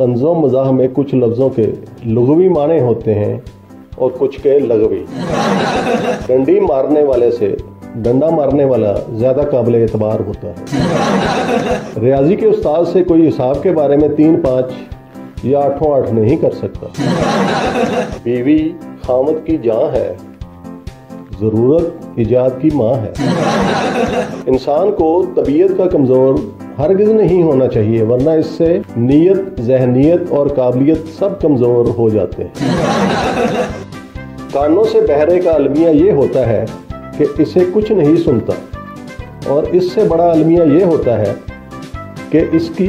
तंज़ो मज़ाह में कुछ लफ्ज़ों के लुग़वी माने होते हैं और कुछ के लगवी। डंडी मारने वाले से डंडा मारने वाला ज़्यादा काबिल एतबार होता है। रियाजी के उस्ताद से कोई हिसाब के बारे में 3-5 या 8-8 नहीं कर सकता। बीवी खामद की जान है, ज़रूरत इजाद की माँ है। इंसान को तबीयत का कमज़ोर हरगिज़ नहीं होना चाहिए, वरना इससे नीयत, जहनियत और काबिलियत सब कमज़ोर हो जाते हैं। कानों से बहरे का अलमिया ये होता है कि इसे कुछ नहीं सुनता, और इससे बड़ा अलमिया ये होता है कि इसकी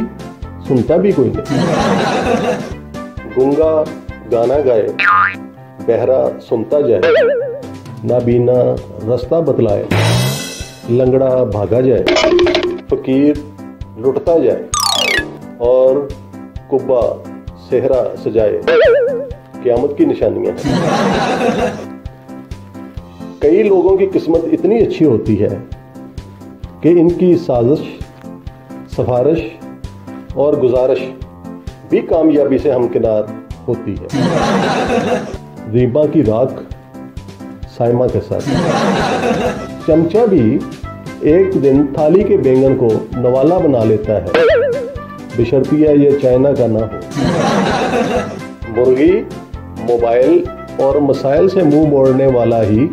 सुनता भी कोई नहीं। गूंगा गाना गाए, बहरा सुनता जाए, नाबीना रास्ता बतलाए, लंगड़ा भागा जाए, फकीर लुटता जाए और कुब्बा सेहरा सजाए, क़यामत की निशानियां हैं। कई लोगों की किस्मत इतनी अच्छी होती है कि इनकी साजिश, सिफारिश और गुजारिश भी कामयाबी से हमकिनार होती है। रीबा की राख साइमा के साथ। चमचा भी एक दिन थाली के बैंगन को नवाला बना लेता है, बशर्तिया ये चाइना का ना हो। मुर्गी मोबाइल और मसाइल से मुंह मोड़ने वाला ही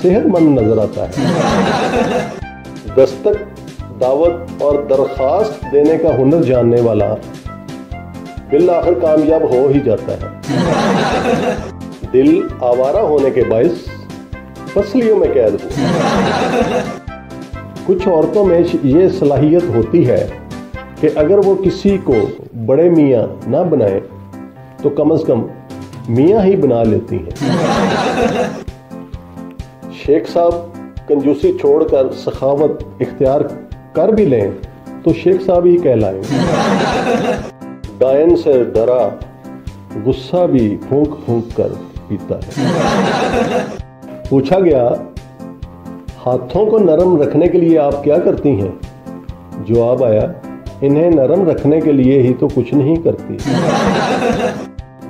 सेहतमंद नजर आता है। दस्तक, दावत और दरख्वास्त देने का हुनर जानने वाला बिल आखिर कामयाब हो ही जाता है। दिल आवारा होने के बायस फसलियों में कैद हो। कुछ औरतों में ये सलाहियत होती है कि अगर वो किसी को बड़े मियाँ ना बनाए तो कम से कम मियाँ ही बना लेती हैं। शेख साहब कंजूसी छोड़कर सखावत इख्तियार कर भी लें तो शेख साहब ही कहलाएंगे। डायन से डरा गुस्सा भी फूंक फूंक कर पीता है। पूछा गया, हाथों को नरम रखने के लिए आप क्या करती हैं? जवाब आया, इन्हें नरम रखने के लिए ही तो कुछ नहीं करती।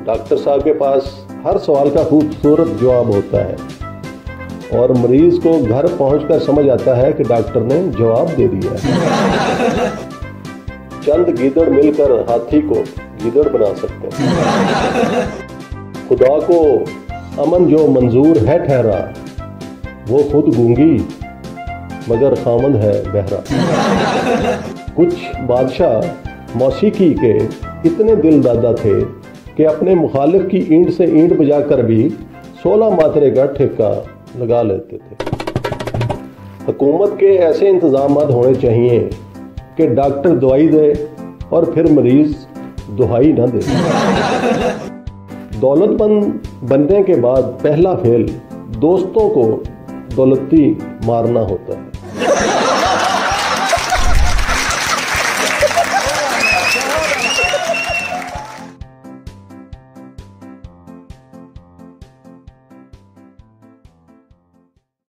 डॉक्टर साहब के पास हर सवाल का खूबसूरत जवाब होता है और मरीज को घर पहुंचकर समझ आता है कि डॉक्टर ने जवाब दे दिया है। चंद गीदड़ मिलकर हाथी को गीदड़ बना सकते हैं। खुदा को अमन जो मंजूर है ठहरा, वो खुद गूंगी मगर खामद है बहरा। कुछ बादशाह मौसीकी के इतने दिल दादा थे कि अपने मुखालिफ की ईंट से ईंट बजाकर भी 16 मात्रे का ठेका लगा लेते थे। हुकूमत के ऐसे इंतजाम होने चाहिए कि डॉक्टर दवाई दे और फिर मरीज दुहाई ना दे। दौलतमंद बनने के बाद पहला फेल दोस्तों को दौलती मारना होता है।